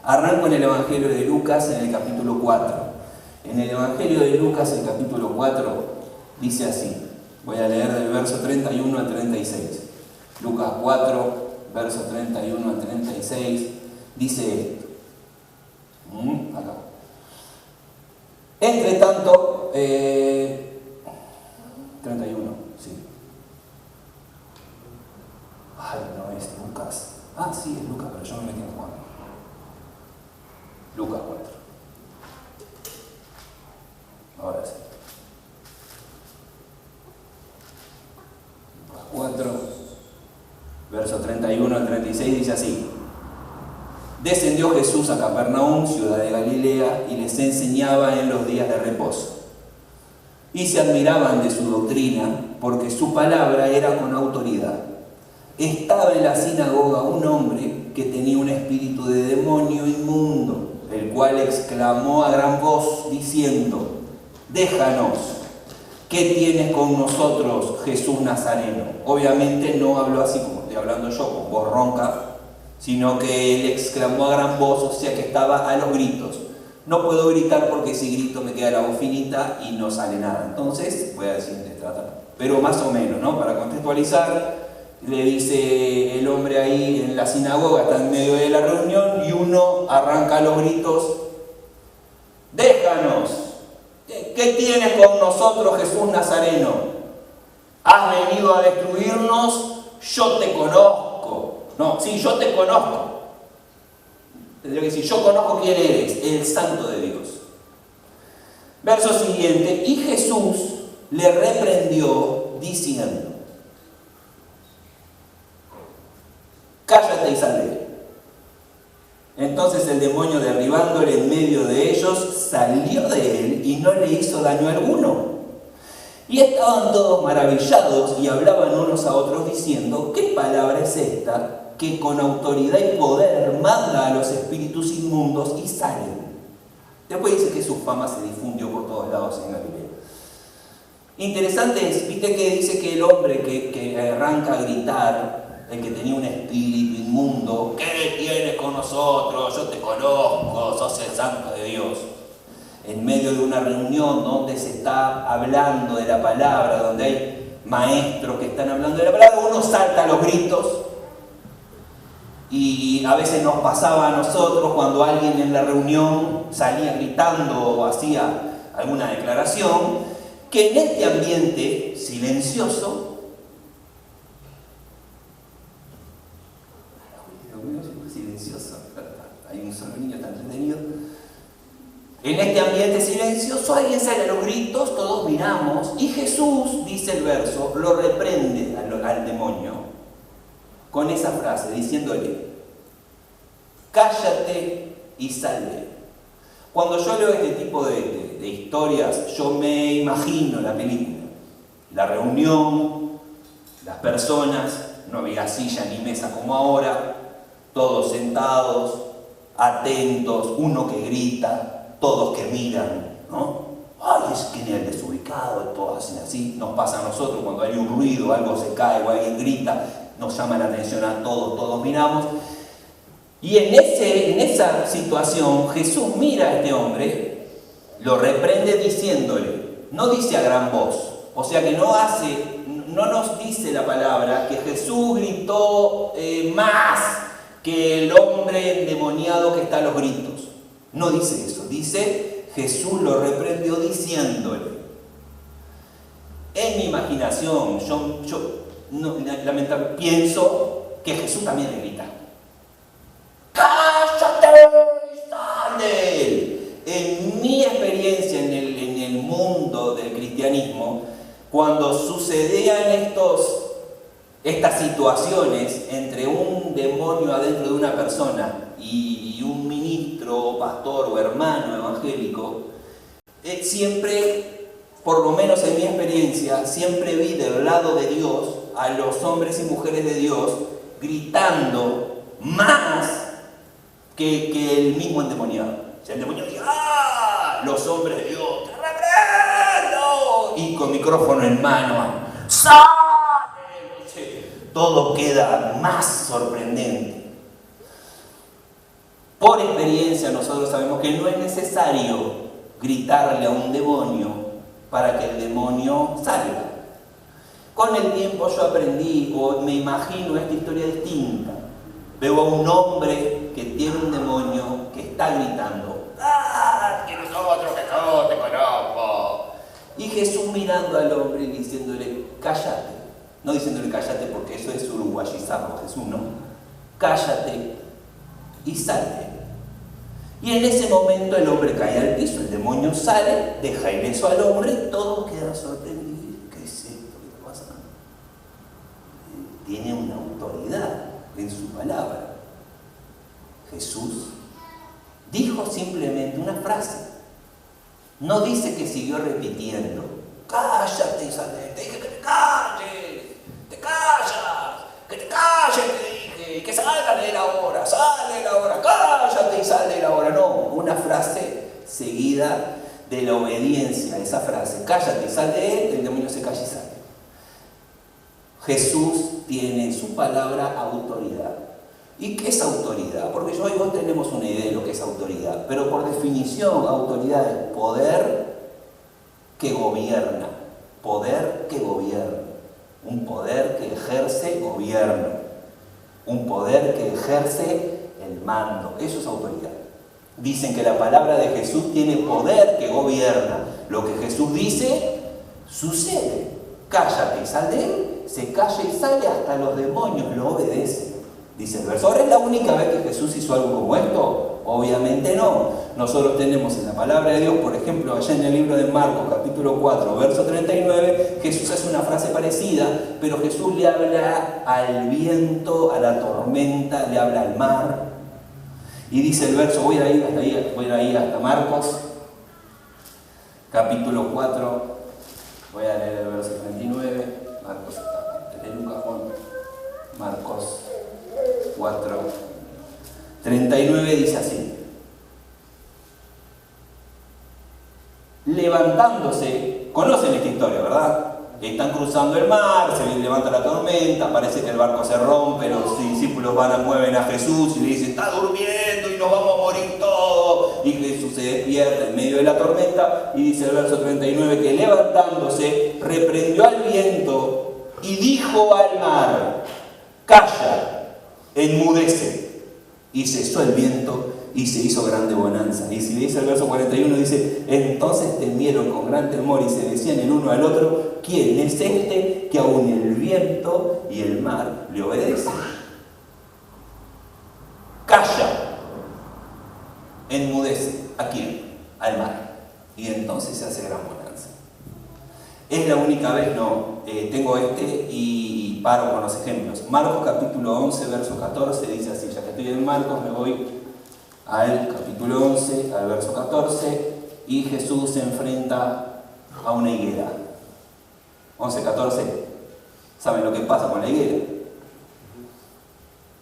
Arranco en el Evangelio de Lucas en el capítulo 4. En el Evangelio de Lucas, el capítulo 4, dice así. Voy a leer del verso 31 al 36. Lucas 4, verso 31 al 36, dice esto. Acá. Entre tanto, 31, sí. Ay, no es Lucas. Ah, sí, es Lucas, pero yo me metí en Juan. Lucas 4. Ahora sí. Lucas 4, verso 31 al 36 dice así. Descendió Jesús a Capernaum, ciudad de Galilea, y les enseñaba en los días de reposo. Y se admiraban de su doctrina, porque su palabra era con autoridad. Estaba en la sinagoga un hombre que tenía un espíritu de demonio inmundo, el cual exclamó a gran voz, diciendo: déjanos, ¿qué tienes con nosotros, Jesús Nazareno? Obviamente no habló así como estoy hablando yo, con voz ronca, sino que él exclamó a gran voz, o sea que estaba a los gritos. No puedo gritar porque si grito me queda la voz finita y no sale nada. Entonces, voy a decir de tratar. Pero más o menos, ¿no? Para contextualizar, le dice el hombre ahí en la sinagoga, está en medio de la reunión, y uno arranca los gritos: déjanos, ¿qué tienes con nosotros, Jesús Nazareno? ¿Has venido a destruirnos? Yo te conozco. No, sí, yo te conozco. Tendría que decir, yo conozco quién eres, el Santo de Dios. Verso siguiente, y Jesús le reprendió diciendo: cállate y sal de él. Entonces el demonio, derribándole en medio de ellos, salió de él y no le hizo daño alguno. Y estaban todos maravillados y hablaban unos a otros diciendo: ¿qué palabra es esta que con autoridad y poder manda a los espíritus inmundos y salen? Después dice que su fama se difundió por todos lados en Galilea. Interesante es, viste que dice que el hombre que arranca a gritar, el que tenía un espíritu inmundo: ¿qué tienes con nosotros? Yo te conozco, sos el Santo de Dios. En medio de una reunión donde se está hablando de la palabra, donde hay maestros que están hablando de la palabra, uno salta a los gritos. Y a veces nos pasaba a nosotros cuando alguien en la reunión salía gritando o hacía alguna declaración, que en este ambiente silencioso, hay un solo niño tan entretenido, en este ambiente silencioso alguien sale a los gritos, todos miramos, y Jesús, dice el verso, lo reprende al demonio con esa frase, diciéndole: cállate y sal de él. Cuando yo leo este tipo de historias, yo me imagino la película, la reunión, las personas, no había silla ni mesa como ahora, todos sentados, atentos, uno que grita, todos que miran, ¿no? Ay, es genial, desubicado, todos hacen así. Nos pasa a nosotros cuando hay un ruido, algo se cae o alguien grita, nos llama la atención a todos miramos. Y en esa situación Jesús mira a este hombre, lo reprende diciéndole, no dice a gran voz, o sea que no nos dice la palabra que Jesús gritó más que el hombre endemoniado que está a los gritos. No dice eso, dice Jesús lo reprendió diciéndole. En mi imaginación, yo lamentablemente pienso que Jesús también le grita: ¡cállate y sal de él! En mi experiencia en el mundo del cristianismo, cuando sucedían estas situaciones entre un demonio adentro de una persona y un ministro, pastor o hermano evangélico, siempre, por lo menos en mi experiencia, siempre vi del lado de Dios a los hombres y mujeres de Dios gritando más que el mismo endemoniado. O sea, el endemoniado dice: ¡ah! Los hombres de Dios, ¡te reprendo! Y con micrófono en mano, ¡sale! Todo queda más sorprendente. Por experiencia nosotros sabemos que no es necesario gritarle a un demonio para que el demonio salga. Con el tiempo yo aprendí, o me imagino esta historia distinta. Veo a un hombre que tiene un demonio que está gritando: ¡ah! ¡Que nosotros, que yo te conozco! Y Jesús mirando al hombre y diciéndole: cállate. No diciéndole cállate porque eso es uruguayizarlo, Jesús no. Cállate y salte. Y en ese momento el hombre cae al piso, el demonio sale, deja ileso al hombre y todos quedan sorprendidos. ¿Qué es esto que está pasando? Tiene una autoridad en su palabra. Jesús dijo simplemente una frase. No dice que siguió repitiendo: cállate y salte. Te dije que te calles, te callas, que te calles, te dije, que salga de la hora, sale la hora, cállate y sal de la hora. No, una frase seguida de la obediencia a esa frase: cállate y sal de él, el demonio se calla y sale. Jesús tiene en su palabra autoridad. ¿Y qué es autoridad? Porque yo y vos tenemos una idea de lo que es autoridad, pero por definición, autoridad es poder que gobierna. Poder que gobierna. Un poder que ejerce gobierno. Un poder que ejerce el mando. Eso es autoridad. Dicen que la palabra de Jesús tiene poder que gobierna. Lo que Jesús dice, sucede. Cállate y sal de él. Se calla y sale, hasta los demonios lo obedecen. Dice el verso. ¿Ahora es la única vez que Jesús hizo algo como esto? Obviamente no. Nosotros tenemos en la palabra de Dios, por ejemplo, allá en el libro de Marcos, capítulo 4, verso 39, Jesús hace una frase parecida, pero Jesús le habla al viento, a la tormenta, le habla al mar. Y dice el verso, voy a ir hasta Marcos, capítulo 4, voy a leer el verso 39, Marcos, de Lucas, Juan, Marcos 4, 39 dice así: levantándose, conocen esta historia, ¿verdad? Están cruzando el mar, se levanta la tormenta, parece que el barco se rompe, los discípulos mueven a Jesús y le dicen: está durmiendo y nos vamos a morir todos. Y Jesús se despierta en medio de la tormenta y dice el verso 39 que levantándose reprendió al viento y dijo al mar: calla, enmudece. Y cesó el viento y se hizo grande bonanza. Y si dice el verso 41, dice: entonces temieron con gran temor y se decían el uno al otro: ¿quién es este que aún el viento y el mar le obedecen? Calla, enmudece. ¿A quién? Al mar. Y entonces se hace gran bonanza. Es la única vez, no. Tengo y paro con los ejemplos. Marcos capítulo 11, verso 14 dice así. Ya que estoy en Marcos, me voy al capítulo 11, al verso 14, y Jesús se enfrenta a una higuera. 11, 14. ¿Saben lo que pasa con la higuera?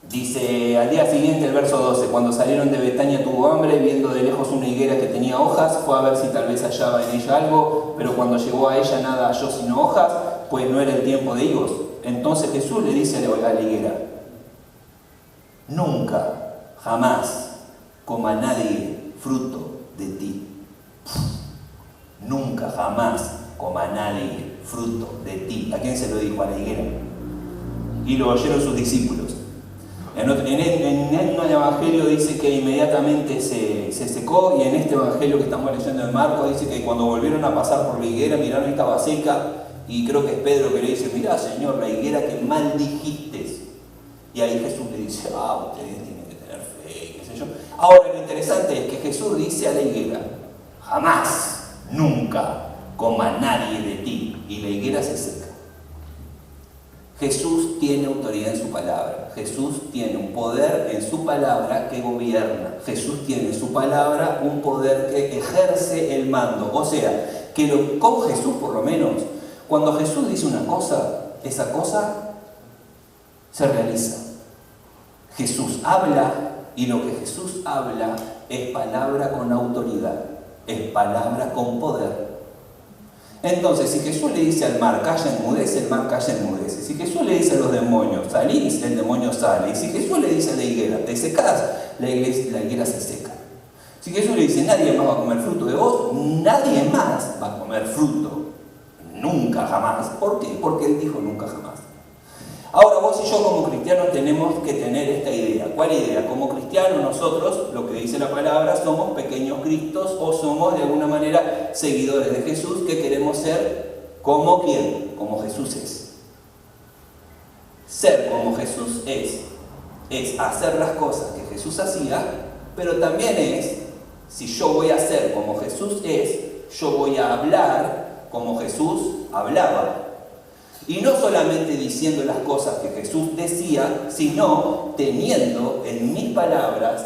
Dice, al día siguiente, el verso 12, cuando salieron de Betania tuvo hambre, viendo de lejos una higuera que tenía hojas, fue a ver si tal vez hallaba en ella algo, pero cuando llegó a ella nada halló sino hojas, pues no era el tiempo de higos. Entonces Jesús le dice a la higuera: nunca, jamás coma nadie fruto de ti. Nunca, jamás coma nadie fruto de ti. ¿A quién se lo dijo? A la higuera. Y lo oyeron sus discípulos. En un evangelio dice que inmediatamente se secó, y en este evangelio que estamos leyendo en Marcos dice que cuando volvieron a pasar por la higuera miraron y estaba seca, y creo que es Pedro que le dice: mirá, Señor, la higuera que maldijiste. Y ahí Jesús le dice: ustedes tienen que tener fe, qué sé yo. Ahora lo interesante es que Jesús dice a la higuera: jamás, nunca coma nadie de ti, y la higuera se seca. Jesús tiene autoridad en su palabra. Jesús tiene un poder en su palabra que gobierna. Jesús tiene en su palabra un poder que ejerce el mando. O sea, que con Jesús por lo menos, cuando Jesús dice una cosa, esa cosa se realiza. Jesús habla, y lo que Jesús habla es palabra con autoridad, es palabra con poder. Entonces, si Jesús le dice al mar, calla, enmudece, el mar calla, enmudece. Si Jesús le dice a los demonios, salís, el demonio sale. Y si Jesús le dice a la higuera, te secás, la higuera se seca. Si Jesús le dice, nadie más va a comer fruto de vos, nadie más va a comer fruto. Nunca, jamás. ¿Por qué? Porque Él dijo nunca, jamás. Ahora, vos y yo como cristianos tenemos que tener esta idea. ¿Cuál idea? Como cristianos nosotros, lo que dice la palabra, somos pequeños Cristos o somos de alguna manera seguidores de Jesús que queremos ser como ¿quién? Como Jesús es. Ser como Jesús es hacer las cosas que Jesús hacía, pero también es, si yo voy a ser como Jesús es, yo voy a hablar como Jesús hablaba. Y no solamente diciendo las cosas que Jesús decía, sino teniendo en mis palabras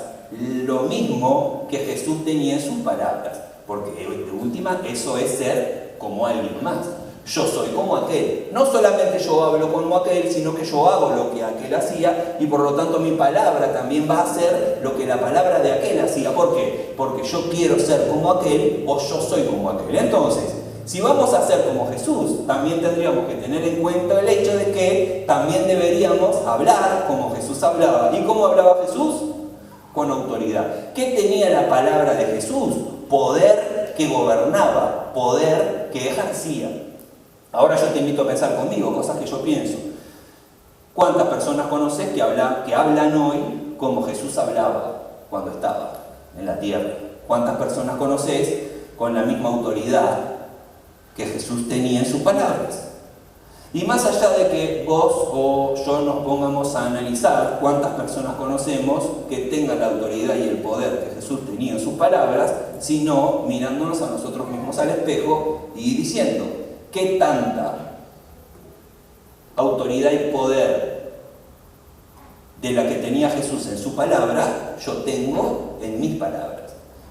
lo mismo que Jesús tenía en sus palabras. Porque de última, eso es ser como alguien más. Yo soy como aquel. No solamente yo hablo como aquel, sino que yo hago lo que aquel hacía y por lo tanto mi palabra también va a ser lo que la palabra de aquel hacía. ¿Por qué? Porque yo quiero ser como aquel o yo soy como aquel. Entonces, si vamos a ser como Jesús, también tendríamos que tener en cuenta el hecho de que también deberíamos hablar como Jesús hablaba. ¿Y cómo hablaba Jesús? Con autoridad. ¿Qué tenía la palabra de Jesús? Poder que gobernaba, poder que ejercía. Ahora yo te invito a pensar conmigo, cosas que yo pienso. ¿Cuántas personas conoces que hablan hoy como Jesús hablaba cuando estaba en la tierra? ¿Cuántas personas conoces con la misma autoridad que Jesús tenía en sus palabras? Y más allá de que vos o yo nos pongamos a analizar cuántas personas conocemos que tengan la autoridad y el poder que Jesús tenía en sus palabras, sino mirándonos a nosotros mismos al espejo y diciendo, ¿qué tanta autoridad y poder de la que tenía Jesús en su palabra yo tengo en mis palabras?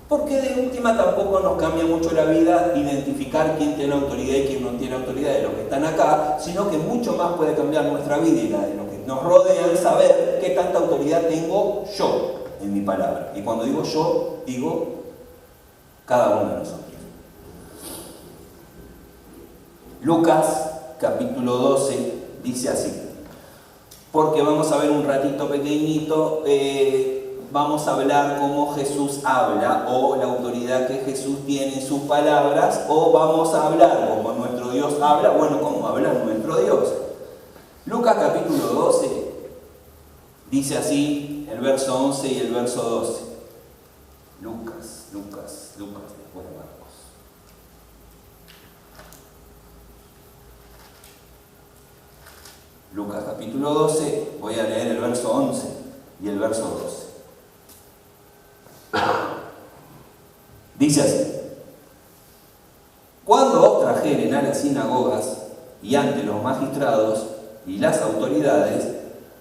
Porque de última tampoco nos cambia mucho la vida identificar quién tiene autoridad y quién no tiene autoridad de los que están acá, sino que mucho más puede cambiar nuestra vida y la de los que nos rodean, saber qué tanta autoridad tengo yo en mi palabra. Y cuando digo yo, digo cada uno de nosotros. Lucas capítulo 12 dice así, porque vamos a ver un ratito pequeñito, vamos a hablar cómo Jesús habla o la autoridad que Jesús tiene en sus palabras, o vamos a hablar como nuestro Dios habla, bueno, cómo habla nuestro Dios. Lucas capítulo 12 dice así el verso 11 y el verso 12. Lucas, después de Marcos. Lucas capítulo 12, voy a leer el verso 11 y el verso 12. Dice así: cuando os trajeren a las sinagogas y ante los magistrados y las autoridades,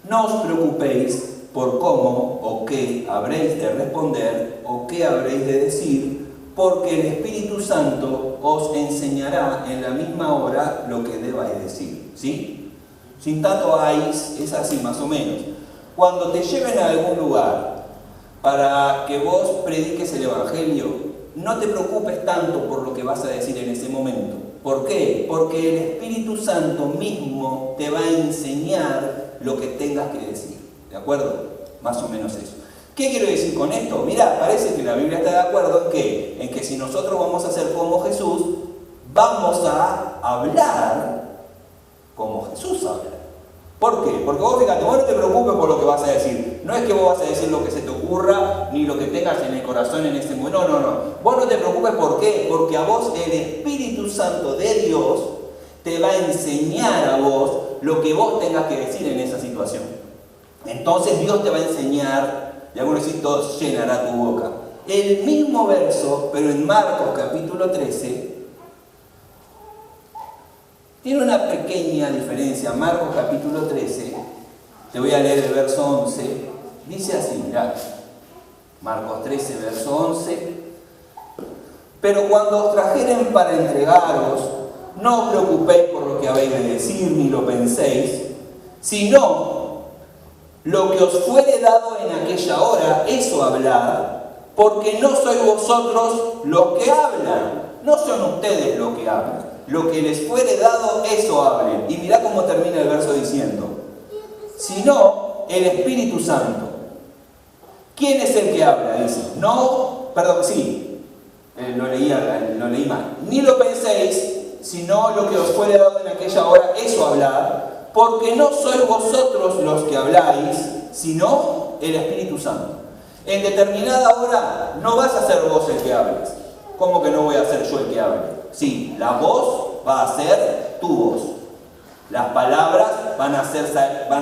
no os preocupéis por cómo o qué habréis de responder o qué habréis de decir, porque el Espíritu Santo os enseñará en la misma hora lo que debáis decir. ¿Sí? Sin tanto es así más o menos. Cuando te lleven a algún lugar para que vos prediques el Evangelio, no te preocupes tanto por lo que vas a decir en ese momento. ¿Por qué? Porque el Espíritu Santo mismo te va a enseñar lo que tengas que decir. ¿De acuerdo? Más o menos eso. ¿Qué quiero decir con esto? Mirá, parece que la Biblia está de acuerdo en que si nosotros vamos a ser como Jesús, vamos a hablar como Jesús habla. ¿Por qué? Porque vos fíjate, vos no te preocupes por lo que vas a decir. No es que vos vas a decir lo que se te ocurra, ni lo que tengas en el corazón en ese momento. No. Vos no te preocupes, ¿por qué? Porque a vos el Espíritu Santo de Dios te va a enseñar a vos lo que vos tengas que decir en esa situación. Entonces Dios te va a enseñar, y algunos decís, llenará tu boca. El mismo verso, pero en Marcos capítulo 13, tiene una pequeña diferencia. Marcos capítulo 13, te voy a leer el verso 11, dice así, mirá, Marcos 13, verso 11, pero cuando os trajeren para entregaros, no os preocupéis por lo que habéis de decir, ni lo penséis, sino lo que os fuere dado en aquella hora, eso hablad, porque no sois vosotros los que hablan, no son ustedes los que hablan, lo que les fuere dado, eso hablen. Y mirá cómo termina el verso diciendo, sino el Espíritu Santo. ¿Quién es el que habla? Dice, no, perdón, sí, lo leí mal. Ni lo penséis, sino lo que os fuere dado en aquella hora, eso hablad, porque no sois vosotros los que habláis, sino el Espíritu Santo. En determinada hora no vas a ser vos el que hables. ¿Cómo que no voy a ser yo el que hable? Sí, la voz va a ser tu voz. Las palabras van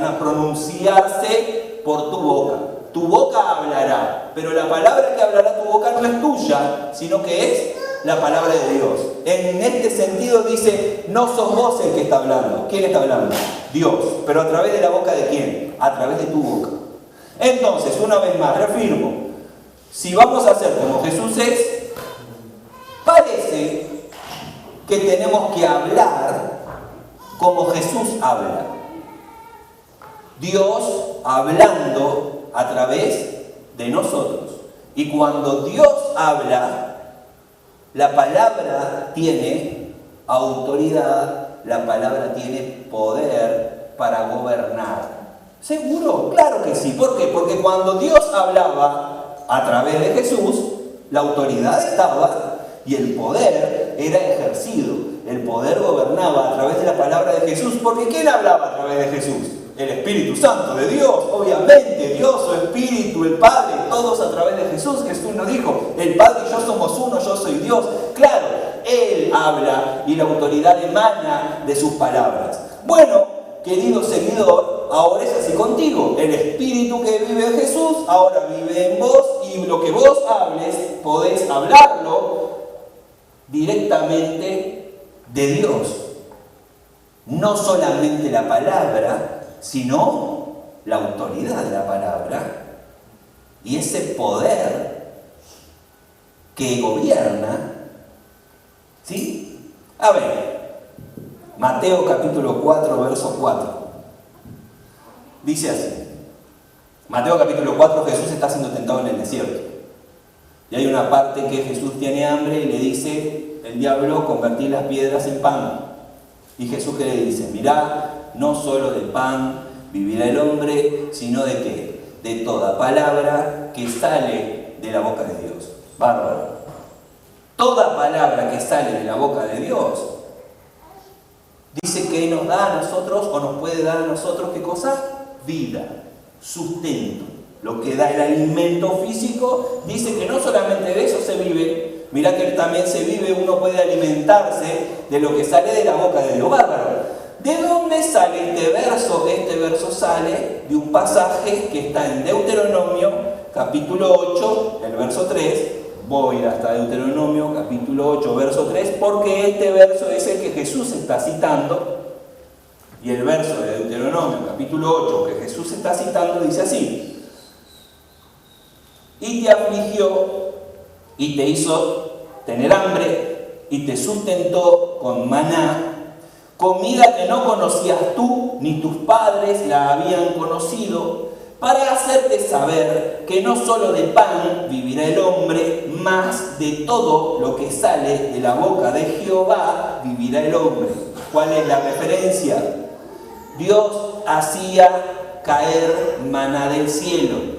a pronunciarse por tu boca. Tu boca hablará, pero la palabra que hablará tu boca no es tuya, sino que es la palabra de Dios. En este sentido dice, no sos vos el que está hablando. ¿Quién está hablando? Dios. ¿Pero a través de la boca de quién? A través de tu boca. Entonces, una vez más, reafirmo, si vamos a hacer como Jesús es, parece que tenemos que hablar como Jesús habla. Dios hablando a través de nosotros. Y cuando Dios habla, la palabra tiene autoridad, la palabra tiene poder para gobernar. ¿Seguro? Claro que sí. ¿Por qué? Porque cuando Dios hablaba a través de Jesús, la autoridad estaba y el poder era ejercido. El poder gobernaba a través de la palabra de Jesús. Porque ¿quién hablaba a través de Jesús? El Espíritu Santo de Dios, obviamente, Dios, su Espíritu, el Padre, todos a través de Jesús. Jesús nos dijo, el Padre y yo somos uno, yo soy Dios. Claro, Él habla y la autoridad emana de sus palabras. Bueno, querido seguidor, ahora es así contigo. El Espíritu que vive en Jesús ahora vive en vos y lo que vos hables podés hablarlo directamente de Dios. No solamente la palabra, sino la autoridad de la palabra y ese poder que gobierna. ¿Sí? A ver, Mateo capítulo 4, verso 4. Dice así. Mateo capítulo 4, Jesús está siendo tentado en el desierto. Y hay una parte que Jesús tiene hambre y le dice el diablo, convertir las piedras en pan. Y Jesús que le dice, mirá, no solo de pan vivirá el hombre, sino de ¿qué? De toda palabra que sale de la boca de Dios. Bárbaro. Toda palabra que sale de la boca de Dios dice que nos da a nosotros, o nos puede dar a nosotros, ¿qué cosa? Vida, sustento. Lo que da el alimento físico, dice que no solamente de eso se vive, mirá que también se vive, uno puede alimentarse de lo que sale de la boca de Dios. Bárbaro. ¿De dónde sale este verso? Este verso sale de un pasaje que está en Deuteronomio, capítulo 8, el verso 3. Voy hasta Deuteronomio, capítulo 8, verso 3, porque este verso es el que Jesús está citando. Y el verso de Deuteronomio, capítulo 8, que Jesús está citando, dice así. Y te afligió, y te hizo tener hambre, y te sustentó con maná, comida que no conocías tú, ni tus padres la habían conocido, para hacerte saber que no solo de pan vivirá el hombre, mas de todo lo que sale de la boca de Jehová vivirá el hombre. ¿Cuál es la referencia? Dios hacía caer maná del cielo.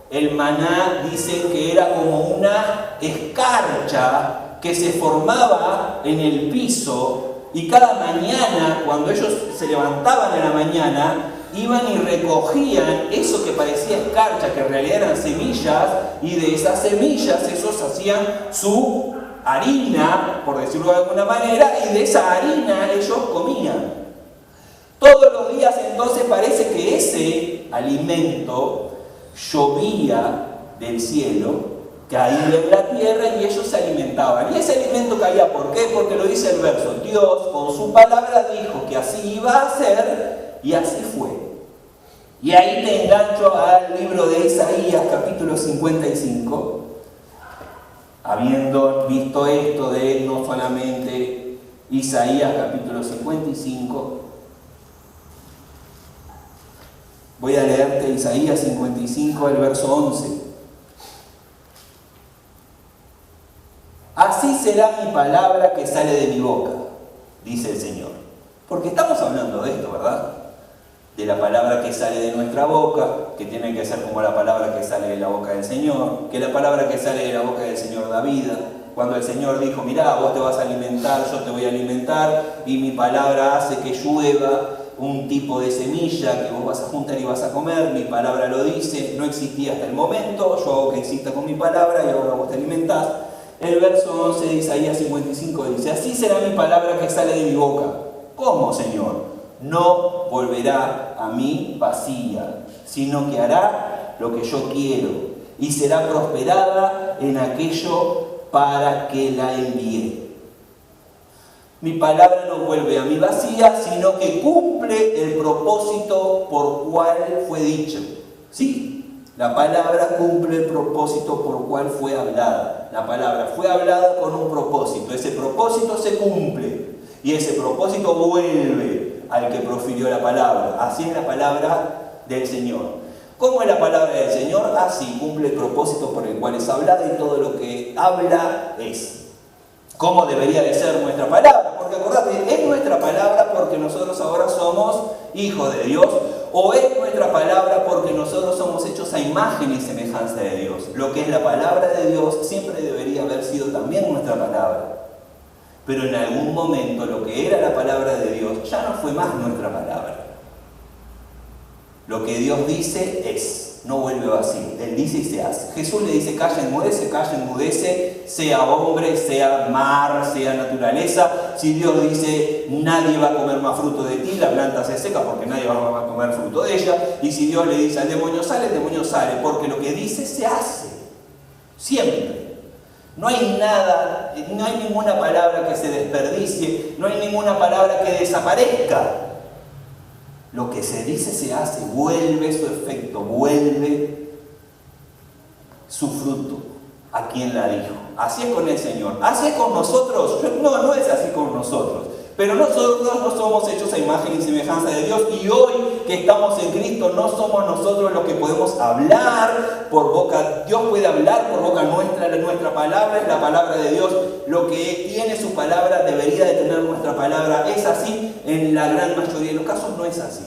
El maná dice que era como una escarcha que se formaba en el piso. Y cada mañana, cuando ellos se levantaban en la mañana, iban y recogían eso que parecía escarcha, que en realidad eran semillas, y de esas semillas ellos hacían su harina, por decirlo de alguna manera, y de esa harina ellos comían. Todos los días entonces parece que ese alimento llovía del cielo, caía en la tierra y ellos se alimentaban. Y ese alimento caía, ¿por qué? Porque lo dice el verso. Dios con su palabra dijo que así iba a ser y así fue. Y ahí te engancho al libro de Isaías, capítulo 55. Habiendo visto esto de no solamente Isaías, capítulo 55, voy a leerte Isaías 55, el verso 11. Así será mi palabra que sale de mi boca. dice el Señor. Porque estamos hablando de esto, ¿verdad? De la palabra que sale de nuestra boca, que tiene que ser como la palabra que sale de la boca del Señor, que la palabra que sale de la boca del Señor da vida. Cuando el Señor dijo, mirá, vos te vas a alimentar, yo te voy a alimentar, y mi palabra hace que llueva un tipo de semilla que vos vas a juntar y vas a comer, mi palabra lo dice, no existía hasta el momento, yo hago que exista con mi palabra y ahora vos te alimentás. El verso 11 de Isaías 55 dice, así será mi palabra que sale de mi boca. ¿Cómo, Señor? No volverá a mí vacía, sino que hará lo que yo quiero y será prosperada en aquello para que la envíe. Mi palabra no vuelve a mí vacía, sino que cumple el propósito por cual fue dicho. Sí, la palabra cumple el propósito por cual fue hablada. La palabra fue hablada con un propósito. Ese propósito se cumple y ese propósito vuelve al que profirió la palabra. Así es la palabra del Señor. ¿Cómo es la palabra del Señor? Así cumple el propósito por el cual es hablada y todo lo que habla es. ¿Cómo debería de ser nuestra palabra? Porque acordate, ¿es nuestra palabra porque nosotros ahora somos hijos de Dios? ¿O es nuestra palabra porque nosotros somos hechos a imagen y semejanza de Dios? Lo que es la palabra de Dios siempre debería haber sido también nuestra palabra. Pero en algún momento lo que era la palabra de Dios ya no fue más nuestra palabra. Lo que Dios dice es, no vuelve vacío. Él dice y se hace. Jesús le dice, calla, enmudece, sea hombre, sea mar, sea naturaleza. Si Dios dice, nadie va a comer más fruto de ti, la planta se seca porque nadie va a comer fruto de ella. Y si Dios le dice al demonio sale, porque lo que dice se hace. Siempre. No hay nada, no hay ninguna palabra que se desperdicie, no hay ninguna palabra que desaparezca. Lo que se dice se hace, vuelve su efecto, vuelve su fruto a quien la dijo. Así es con el Señor, así es con nosotros. No es así con nosotros. Pero nosotros no somos hechos a imagen y semejanza de Dios, y hoy que estamos en Cristo no somos nosotros los que podemos hablar por boca. Dios puede hablar por boca nuestra palabra es la palabra de Dios. Lo que tiene su palabra debería de tener nuestra palabra. Es así, en la gran mayoría de los casos no es así.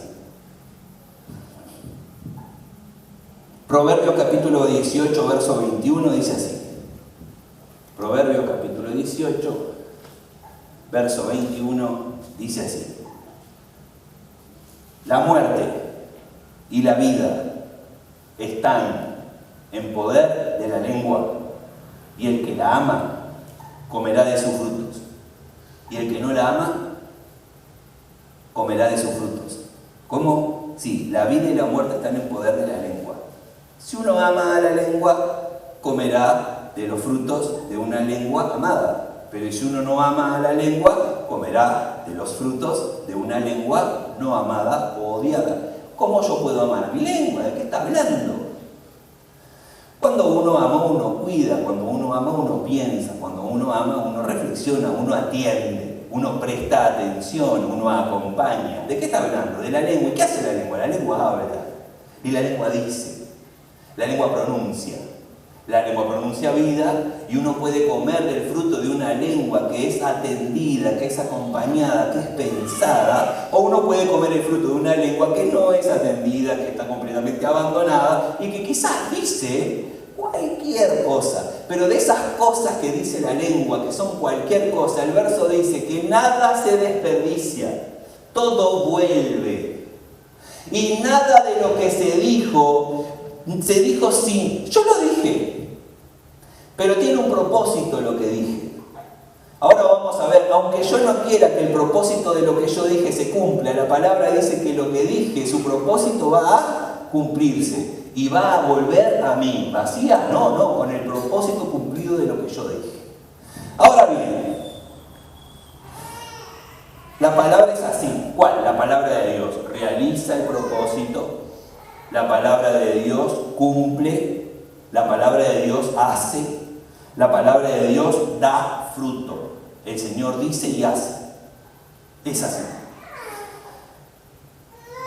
Proverbios capítulo 18, verso 21 dice así. Proverbios capítulo 18, verso 21 dice así: la muerte y la vida están en poder de la lengua, y el que la ama comerá de sus frutos, y el que no la ama comerá de sus frutos. ¿Cómo? Sí, la vida y la muerte están en poder de la lengua. Si uno ama a la lengua, comerá de los frutos de una lengua amada. Pero si uno no ama a la lengua, comerá de los frutos de una lengua no amada o odiada. ¿Cómo yo puedo amar mi lengua? ¿De qué está hablando? Cuando uno ama, uno cuida. Cuando uno ama, uno piensa. Cuando uno ama, uno reflexiona, uno atiende, uno presta atención, uno acompaña. ¿De qué está hablando? De la lengua. ¿Y qué hace la lengua? La lengua habla. Y la lengua dice. La lengua pronuncia. La lengua pronuncia vida, y uno puede comer del fruto de una lengua que es atendida, que es acompañada, que es pensada, o uno puede comer el fruto de una lengua que no es atendida, que está completamente abandonada y que quizás dice cualquier cosa. Pero de esas cosas que dice la lengua, que son cualquier cosa, el verso dice que nada se desperdicia, todo vuelve. Y nada de lo que se dijo sin, yo lo dije, pero tiene un propósito lo que dije. Ahora vamos a ver, aunque yo no quiera que el propósito de lo que yo dije se cumpla, la palabra dice que lo que dije, su propósito va a cumplirse y va a volver a mí. ¿Vacía? No, con el propósito cumplido de lo que yo dije. Ahora bien, la palabra es así. ¿Cuál? La palabra de Dios realiza el propósito. La palabra de Dios cumple, la palabra de Dios hace, la palabra de Dios da fruto. El Señor dice y hace. Es así.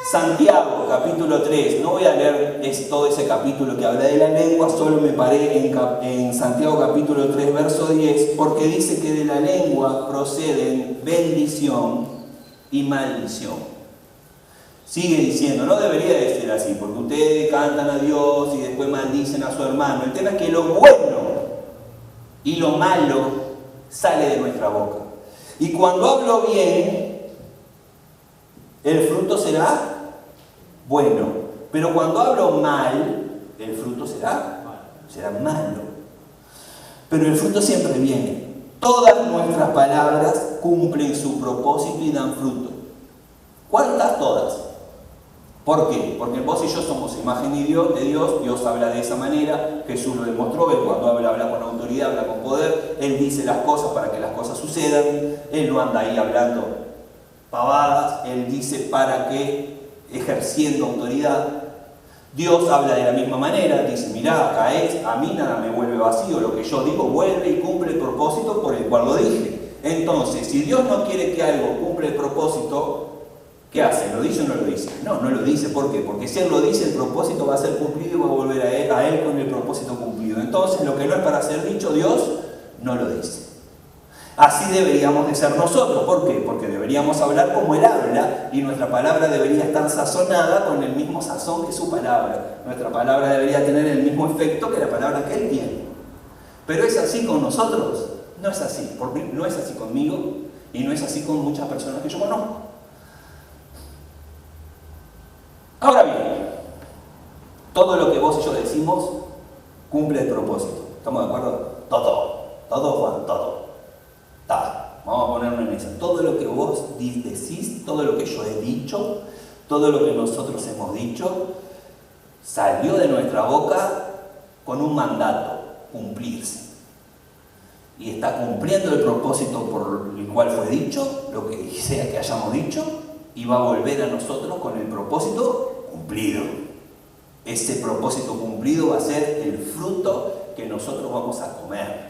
Santiago, capítulo 3. No voy a leer todo ese capítulo que habla de la lengua, solo me paré en Santiago capítulo 3, verso 10, porque dice que de la lengua proceden bendición y maldición. Sigue diciendo, no debería de ser así, porque ustedes cantan a Dios y después maldicen a su hermano. El tema es que lo bueno y lo malo sale de nuestra boca. Y cuando hablo bien, el fruto será bueno. Pero cuando hablo mal, el fruto será malo. Pero el fruto siempre viene. Todas nuestras palabras cumplen su propósito y dan fruto. ¿Cuántas? Todas. ¿Por qué? Porque vos y yo somos imagen de Dios, Dios habla de esa manera, Jesús lo demostró, Él cuando habla con autoridad, habla con poder, Él dice las cosas para que las cosas sucedan, Él no anda ahí hablando pavadas, Él dice para que, ejerciendo autoridad. Dios habla de la misma manera, dice, mirá, caes, a mí nada me vuelve vacío, lo que yo digo vuelve y cumple el propósito por el cual lo dije. Entonces, si Dios no quiere que algo cumpla el propósito, ¿qué hace? ¿Lo dice o no lo dice? No, no lo dice. ¿Por qué? Porque si Él lo dice, el propósito va a ser cumplido y va a volver a él con el propósito cumplido. Entonces, lo que no es para ser dicho, Dios no lo dice. Así deberíamos de ser nosotros. ¿Por qué? Porque deberíamos hablar como Él habla y nuestra palabra debería estar sazonada con el mismo sazón que su palabra. Nuestra palabra debería tener el mismo efecto que la palabra que Él tiene. Pero ¿es así con nosotros? No es así. No es así conmigo y no es así con muchas personas que yo conozco. Ahora bien, todo lo que vos y yo decimos cumple el propósito. ¿Estamos de acuerdo? Todo, Juan, todo. Vamos a ponerlo en esa. Todo lo que vos decís, todo lo que yo he dicho, todo lo que nosotros hemos dicho, salió de nuestra boca con un mandato, cumplirse. Y está cumpliendo el propósito por el cual fue dicho, lo que sea que hayamos dicho, y va a volver a nosotros con el propósito cumplido. Ese propósito cumplido va a ser el fruto que nosotros vamos a comer.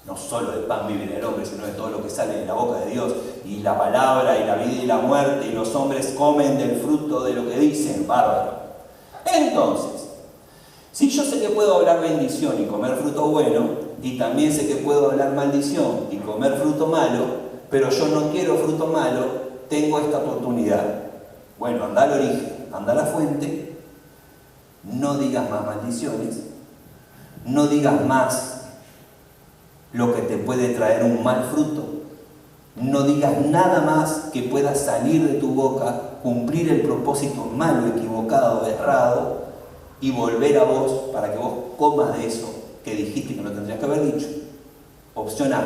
No solo del pan vive el hombre, sino de todo lo que sale de la boca de Dios. Y la palabra, y la vida y la muerte, y los hombres comen del fruto de lo que dicen. Bárbaro. Entonces, si yo sé que puedo hablar bendición y comer fruto bueno, y también sé que puedo hablar maldición y comer fruto malo, pero yo no quiero fruto malo, tengo esta oportunidad. Bueno, anda al origen, anda a la fuente, no digas más maldiciones, no digas más lo que te puede traer un mal fruto, no digas nada más que pueda salir de tu boca, cumplir el propósito malo, equivocado, errado, y volver a vos para que vos comas de eso que dijiste que no tendrías que haber dicho. Opción A,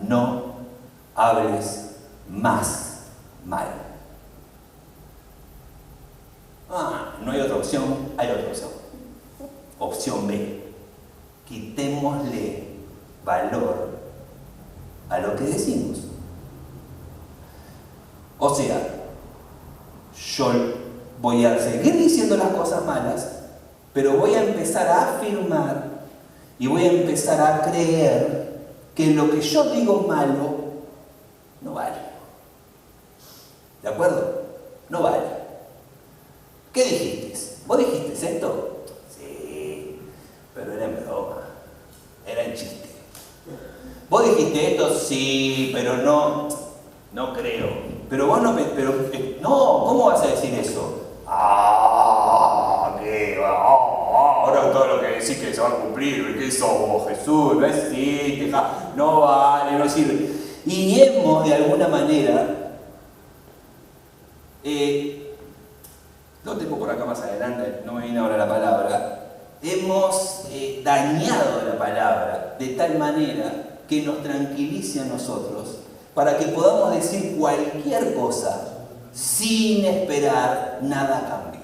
no hables más mal. No hay otra opción, hay otra opción. Opción B, quitémosle valor a lo que decimos. O sea, yo voy a seguir diciendo las cosas malas, pero voy a empezar a afirmar y voy a empezar a creer que lo que yo digo malo no vale. ¿De acuerdo? No vale. ¿Qué dijiste? ¿Vos dijiste esto? Sí, pero era en broma, era en chiste. ¿Vos dijiste esto? Sí, pero no creo. Pero vos no, no, ¿cómo vas a decir eso? Ahora todo lo que decís que se va a cumplir, ¿qué sos, Jesús? No existe, no vale, no sirve. Y hemos, de alguna manera, lo tengo por acá más adelante, no me viene ahora la palabra, hemos dañado la palabra de tal manera que nos tranquilice a nosotros para que podamos decir cualquier cosa sin esperar nada a cambio.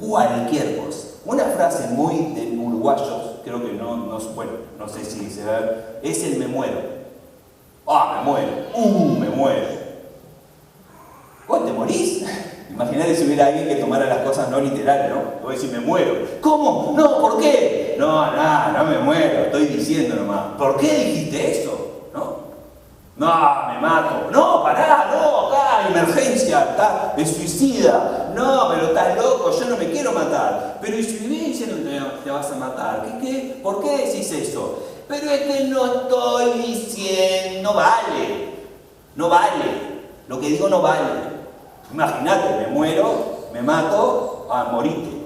Cualquier cosa. Una frase muy de uruguayos, creo que no sé si se ve, es el me muero. Me muero. Me muero. ¿Vos te morís? Imaginate si hubiera alguien que tomara las cosas no literales, ¿no? Te voy a decir me muero. ¿Cómo? No, ¿por qué? No me muero, estoy diciendo nomás. ¿Por qué dijiste eso? ¿No? No, me mato. No, pará, no, acá, emergencia, está, es suicida. No, pero estás loco, yo no me quiero matar. Pero ¿y si vivís diciendo que te vas a matar? ¿Qué? ¿Por qué decís eso? Pero es que no estoy diciendo, no vale. No vale. Lo que digo no vale. Imagínate, me muero, me mato, morite.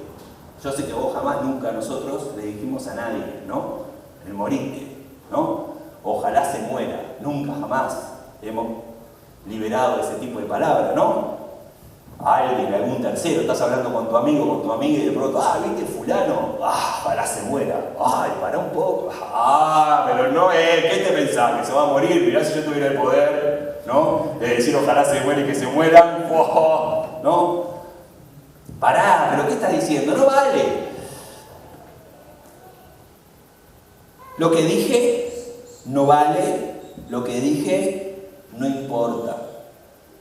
Yo sé que vos jamás, nunca nosotros le dijimos a nadie, ¿no? El morite, ¿no? Ojalá se muera. Nunca, jamás hemos liberado ese tipo de palabras, ¿no? A alguien, a algún tercero, estás hablando con tu amigo, con tu amiga y de pronto, ¿viste fulano? Ojalá se muera. Ay, para un poco. Pero no es, ¿qué te pensás? ¿Que se va a morir? Mirá si yo tuviera el poder, ¿no? De decir ojalá se muera y que se mueran. ¿No? Pará, ¿pero qué estás diciendo? No vale. Lo que dije no vale, lo que dije no importa.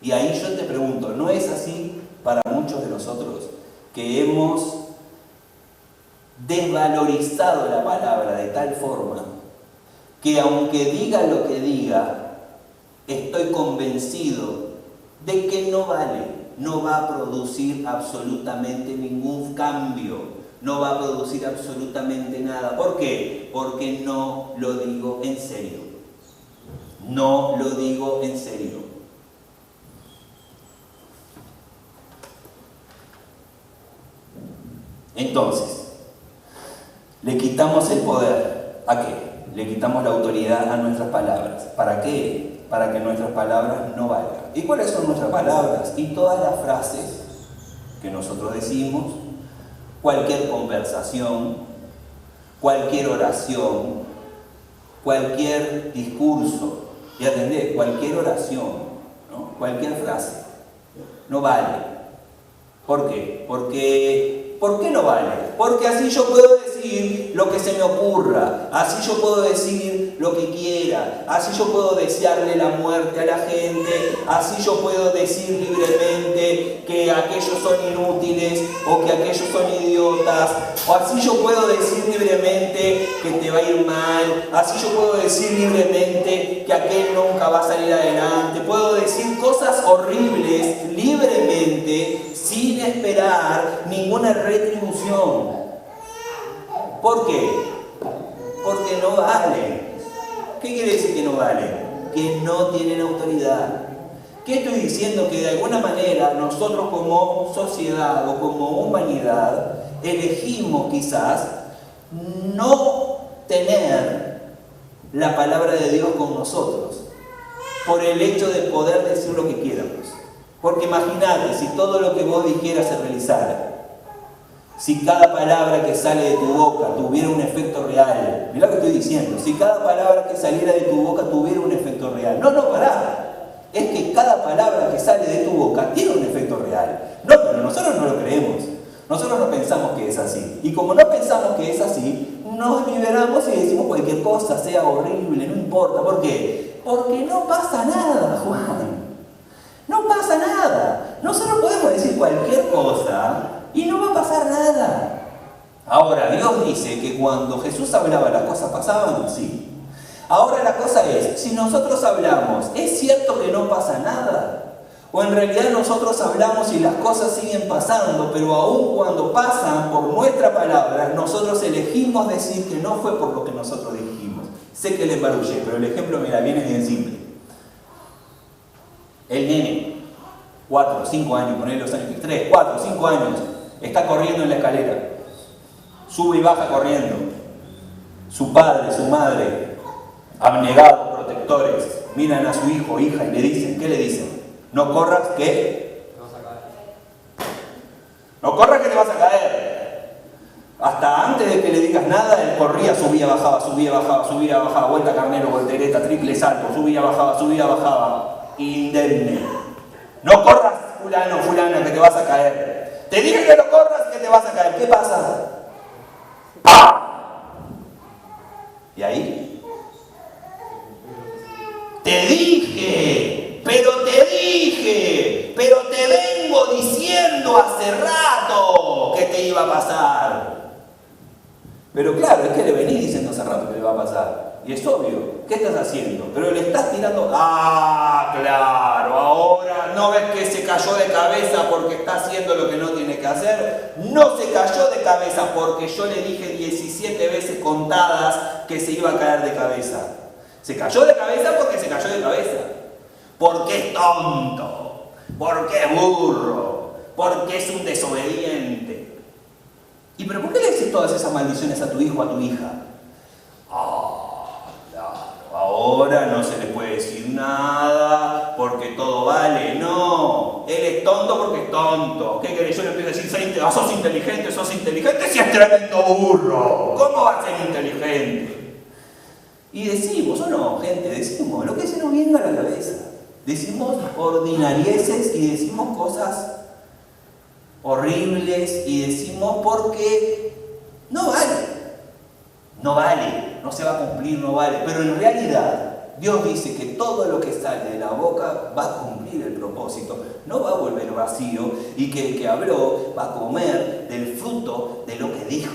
Y ahí yo te pregunto, ¿no es así para muchos de nosotros que hemos desvalorizado la palabra de tal forma que aunque diga lo que diga, estoy convencido de que no vale, no va a producir absolutamente ningún cambio? No va a producir absolutamente nada. ¿Por qué? Porque no lo digo en serio. No lo digo en serio. Entonces, le quitamos el poder. ¿A qué? Le quitamos la autoridad a nuestras palabras. ¿Para qué? Para que nuestras palabras no valgan. ¿Y cuáles son nuestras palabras? Y todas las frases que nosotros decimos, cualquier conversación, cualquier oración, cualquier discurso, y atendé, cualquier oración, ¿no? Cualquier frase, no vale. ¿Por qué? ¿Por qué no vale? Porque así yo puedo decir lo que se me ocurra, así yo puedo decir lo que quiera, así yo puedo desearle la muerte a la gente, así yo puedo decir libremente que aquellos son inútiles o que aquellos son idiotas, o así yo puedo decir libremente que te va a ir mal, así yo puedo decir libremente que aquel nunca va a salir adelante, puedo decir cosas horribles libremente sin esperar ninguna retribución. ¿Por qué? Porque no vale. ¿Qué quiere decir que no vale? Que no tienen autoridad. ¿Qué estoy diciendo? Que de alguna manera nosotros como sociedad o como humanidad elegimos quizás no tener la palabra de Dios con nosotros por el hecho de poder decir lo que quieramos. Porque imagínate, si todo lo que vos dijeras se realizara, si cada palabra que sale de tu boca tuviera un efecto real, mirá lo que estoy diciendo, si cada palabra que saliera de tu boca tuviera un efecto real, pará, es que cada palabra que sale de tu boca tiene un efecto real, pero nosotros no lo creemos, nosotros no pensamos que es así, y como no pensamos que es así, nos liberamos y decimos cualquier cosa, sea horrible, no importa. ¿Por qué? Porque no pasa nada, Juan. No pasa nada. Nosotros podemos decir cualquier cosa y no va a pasar nada. Ahora, Dios dice que cuando Jesús hablaba, ¿las cosas pasaban? Sí. Ahora la cosa es, si nosotros hablamos, ¿es cierto que no pasa nada? O en realidad nosotros hablamos y las cosas siguen pasando, pero aun cuando pasan por nuestra palabra, nosotros elegimos decir que no fue por lo que nosotros dijimos. Sé que les barullé, pero el ejemplo, mira, viene bien simple. El nene, 4, 5 años, ponele los años, 3, 4, 5 años, está corriendo en la escalera, sube y baja corriendo. Su padre, su madre, abnegados, protectores, miran a su hijo o hija y le dicen, ¿qué le dicen? No corras, ¿qué? Te vas a caer. No corras que te vas a caer. Hasta antes de que le digas nada, él corría, subía, bajaba, subía, bajaba, subía, bajaba, vuelta carnero, voltereta, triple salto, subía, bajaba, indemne. No corras, fulano, fulana, que te vas a caer. Te dije que no corras, que te vas a caer. ¿Qué pasa? ¡Ah! ¿Y ahí? Te dije, pero te vengo diciendo hace rato que te iba a pasar. Pero claro, es que le venís diciendo hace rato que le va a pasar. Y es obvio, ¿qué estás haciendo? Pero le estás tirando, ¡ah, claro! Ahora no ves que se cayó de cabeza porque está haciendo lo que no tiene que hacer. No se cayó de cabeza porque yo le dije 17 veces contadas que se iba a caer de cabeza. Se cayó de cabeza porque se cayó de cabeza. Porque es tonto, porque es burro, porque es un desobediente. ¿Y pero por qué le dices todas esas maldiciones a tu hijo o a tu hija? Ahora no se le puede decir nada porque todo vale. No, él es tonto porque es tonto. ¿Qué querés? Yo le empiezo a decir, sos inteligente si es tremendo burro. ¿Cómo va a ser inteligente? Y decimos, o no, gente, decimos lo que se nos viene a la cabeza. Decimos ordinarieces y decimos cosas horribles y decimos porque no vale, no se va a cumplir, no vale. Pero en realidad Dios dice que todo lo que sale de la boca va a cumplir el propósito, no va a volver vacío, y que el que habló va a comer del fruto de lo que dijo.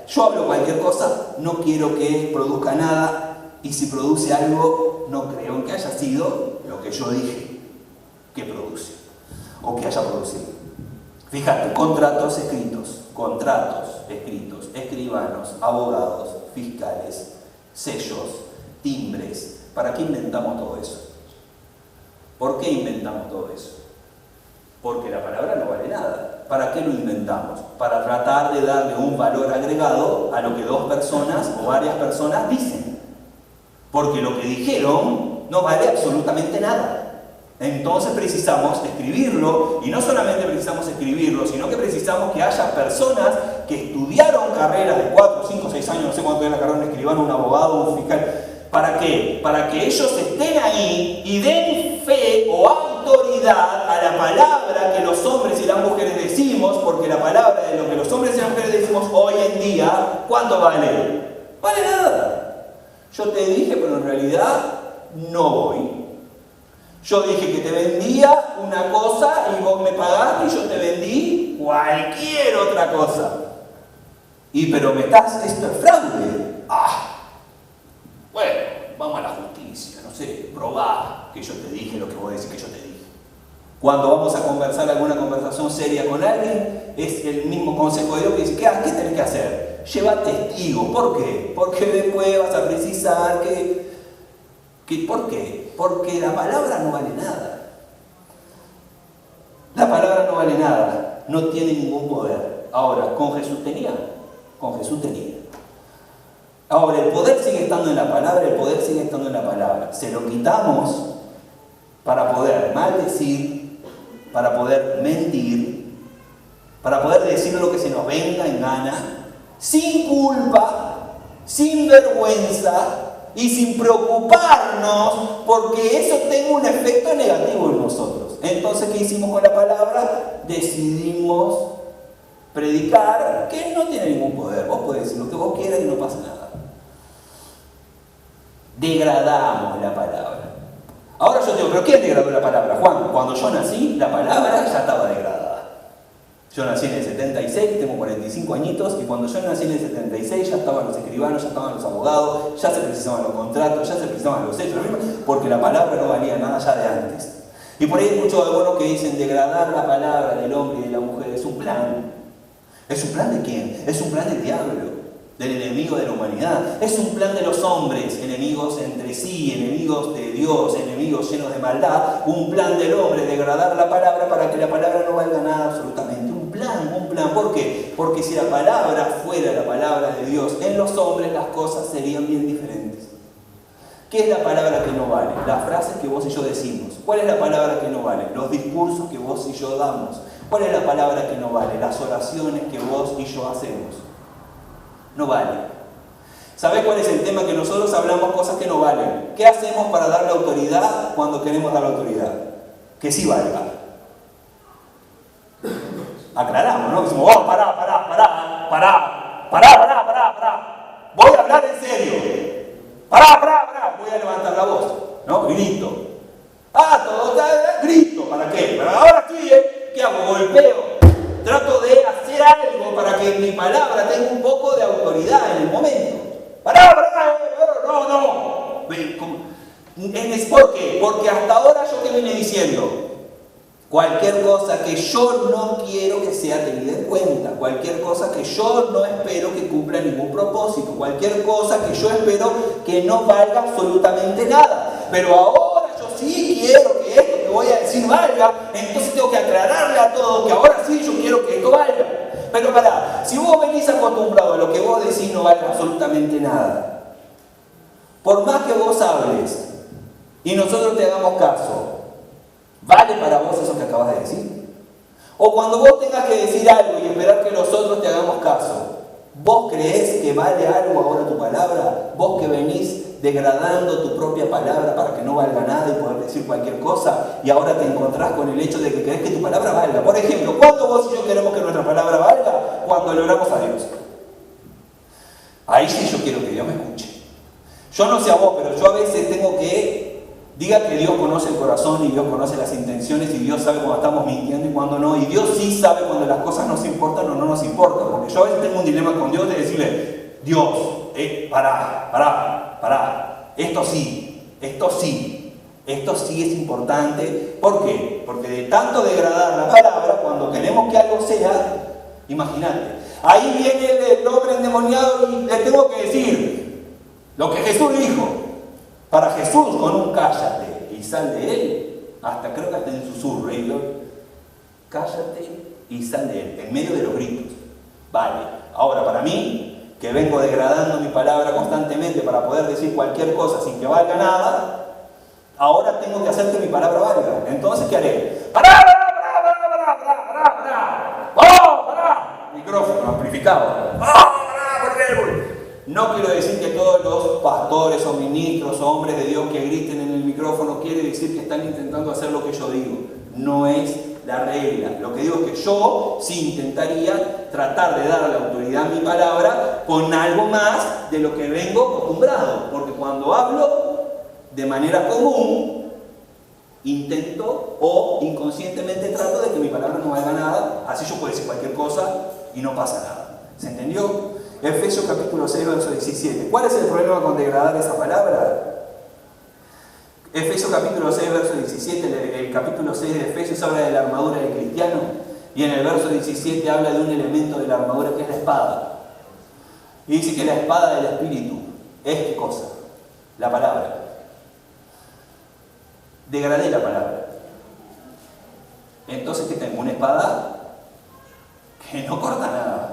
Yo hablo cualquier cosa, no quiero que produzca nada, y si produce algo, no creo en que haya sido lo que yo dije que produce o que haya producido. Fíjate, contratos escritos, escribanos, abogados, fiscales, sellos, timbres. ¿Para qué inventamos todo eso? ¿Por qué inventamos todo eso? Porque la palabra no vale nada. ¿Para qué lo inventamos? Para tratar de darle un valor agregado a lo que dos personas o varias personas dicen. Porque lo que dijeron no vale absolutamente nada. Entonces precisamos escribirlo, y no solamente precisamos escribirlo, sino que precisamos que haya personas que estudiaron carreras de 4, 5, 6 años, no sé cuánto es la carrera de un escribano, un abogado, un fiscal. ¿Para qué? Para que ellos estén ahí y den fe o autoridad a la palabra que los hombres y las mujeres decimos, porque la palabra de lo que los hombres y las mujeres decimos hoy en día, ¿cuánto vale? Vale nada. Yo te dije, pero en realidad no voy. Yo dije que te vendía una cosa y vos me pagaste y yo te vendí cualquier otra cosa. Pero esto es fraude. Bueno, vamos a la justicia, no sé, probá que yo te dije lo que vos decís que yo te dije. Cuando vamos a conversar alguna conversación seria con alguien, es el mismo consejo de Dios que dice, ¿qué tenés que hacer? Lleva testigos. ¿Por qué? Porque después vas a precisar ¿por qué? Porque la palabra no vale nada. La palabra no vale nada, no tiene ningún poder. Ahora, ¿con Jesús tenía? Con Jesús tenía. Ahora, el poder sigue estando en la palabra, Se lo quitamos para poder maldecir, para poder mentir, para poder decir lo que se nos venga en gana, sin culpa, sin vergüenza y sin preocuparnos porque eso tenga un efecto negativo en nosotros. Entonces, ¿qué hicimos con la palabra? Decidimos predicar que no tiene ningún poder. Vos podés decir lo que vos quieras y no pasa nada. Degradamos la palabra. Ahora yo digo, ¿pero quién degradó la palabra? Juan, cuando yo nací, la palabra ya estaba degradada. Yo nací en el 76, tengo 45 añitos, y cuando yo nací en el 76 ya estaban los escribanos, ya estaban los abogados, ya se precisaban los contratos, ya se precisaban los sellos, porque la palabra no valía nada ya de antes. Y por ahí escucho a algunos que dicen degradar la palabra del hombre y de la mujer es un plan. ¿Es un plan de quién? Es un plan del diablo, del enemigo de la humanidad. Es un plan de los hombres, enemigos entre sí, enemigos de Dios, enemigos llenos de maldad. Un plan del hombre, degradar la palabra para que la palabra no valga nada absolutamente. Un plan. ¿Por qué? Porque si la palabra fuera la palabra de Dios, en los hombres las cosas serían bien diferentes. ¿Qué es la palabra que no vale? Las frases que vos y yo decimos. ¿Cuál es la palabra que no vale? Los discursos que vos y yo damos. ¿Cuál es la palabra que no vale? Las oraciones que vos y yo hacemos. No vale. ¿Sabés cuál es el tema? Que nosotros hablamos cosas que no valen. ¿Qué hacemos para darle autoridad cuando queremos dar autoridad? Que sí valga. Aclaramos, ¿no? Decimos, oh, pará. Voy a hablar en serio. Pará. Voy a levantar la voz, ¿no? Grito. Todo está, grito. ¿Para qué? Pero ahora sí, ¿qué hago? Golpeo. Trato de hacer algo para que que mi palabra tenga un poco de autoridad en el momento. ¡Pará! ¡No! ¿Por qué? Porque hasta ahora yo que vine diciendo, cualquier cosa que yo no quiero que sea tenida en cuenta, cualquier cosa que yo no espero que cumpla ningún propósito, cualquier cosa que yo espero que no valga absolutamente nada. Pero ahora yo sí quiero que esto que voy a decir valga, entonces tengo que aclararle a todos que ahora sí yo quiero que esto valga. Pero pará, si vos venís acostumbrado a lo que vos decís no valga absolutamente nada, por más que vos hables y nosotros te hagamos caso, ¿vale para vos eso que acabas de decir? O cuando vos tengas que decir algo y esperar que nosotros te hagamos caso, ¿vos creés que vale algo ahora tu palabra? Vos que venís degradando tu propia palabra para que no valga nada y poder decir cualquier cosa, y ahora te encontrás con el hecho de que querés que tu palabra valga. Por ejemplo, ¿cuándo vos y yo queremos que nuestra palabra valga? Cuando le oramos a Dios. Ahí sí yo quiero que Dios me escuche. Yo no sé a vos, pero yo a veces tengo que diga que Dios conoce el corazón y Dios conoce las intenciones y Dios sabe cuando estamos mintiendo y cuando no, y Dios sí sabe cuando las cosas nos importan o no nos importan, porque yo a veces tengo un dilema con Dios de decirle, Dios, pará, esto sí es importante. ¿Por qué? Porque de tanto degradar la palabra, cuando queremos que algo sea, imagínate, ahí viene el hombre endemoniado y le tengo que decir lo que Jesús dijo. Para Jesús, con un cállate y sal de él, hasta creo que hasta en susurro, cállate y sal de él, en medio de los gritos. Vale, ahora para mí, que vengo degradando mi palabra constantemente para poder decir cualquier cosa sin que valga nada, ahora tengo que hacer que mi palabra valga. Entonces, ¿qué haré? ¡Pará! Micrófono amplificado. No quiero decir que todos los pastores o ministros o hombres de Dios que griten en el micrófono quiere decir que están intentando hacer lo que yo digo. No es la regla. Lo que digo es que yo sí intentaría tratar de dar la autoridad a mi palabra con algo más de lo que vengo acostumbrado. Porque cuando hablo de manera común, intento o inconscientemente trato de que mi palabra no valga nada. Así yo puedo decir cualquier cosa y no pasa nada. ¿Se entendió? Efesios capítulo 6, verso 17. ¿Cuál es el problema con degradar esa palabra? Efesios capítulo 6, verso 17, el capítulo 6 de Efesios habla de la armadura del cristiano, y en el verso 17 habla de un elemento de la armadura que es la espada. Y dice que la espada del Espíritu es ¿qué cosa? La palabra. Degradé la palabra. Entonces, ¿qué tengo? Una espada que no corta nada.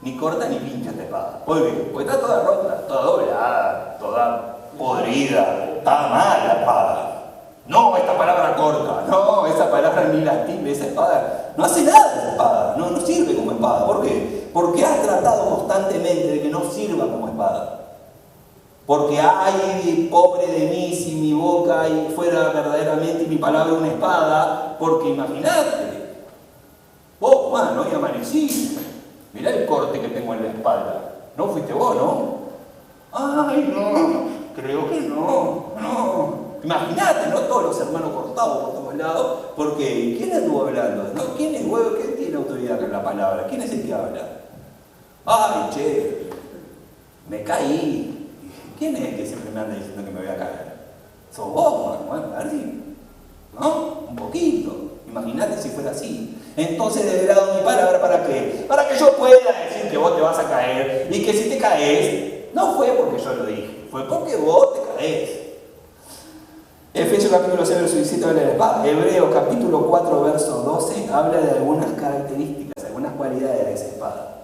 Ni corta ni pincha esta espada. Muy bien, porque está toda rota, toda doblada, toda podrida, está mal la espada. No, esta palabra corta, no, esa palabra ni lastima, esa espada no hace nada esa espada, no sirve como espada. ¿Por qué? Porque has tratado constantemente de que no sirva como espada. Porque ay, pobre de mí si mi boca fuera verdaderamente mi palabra una espada, porque imagínate, vos Juan, hoy amanecí. Mirá el corte que tengo en la espalda. ¿No fuiste vos, no? Ay, no, creo que no. Imagínate, ¿no? Todos los hermanos cortados por todos lados. Porque, ¿quién estuvo hablando? ¿No? ¿Quién es huevo? ¿Quién tiene autoridad con la palabra? ¿Quién es el que habla? Ay, che, me caí. ¿Quién es el que siempre me anda diciendo que me voy a caer? ¿Sos vos, bueno, así? ¿No? Un poquito. Imagínate si fuera así. Entonces degrado mi palabra, ¿para qué? Para que yo pueda decir que vos te vas a caer y que si te caes, no fue porque yo lo dije, fue porque vos te caes. Efesios capítulo 6, verso 17 habla de la espada. Hebreos capítulo 4, verso 12 habla de algunas características, algunas cualidades de esa espada.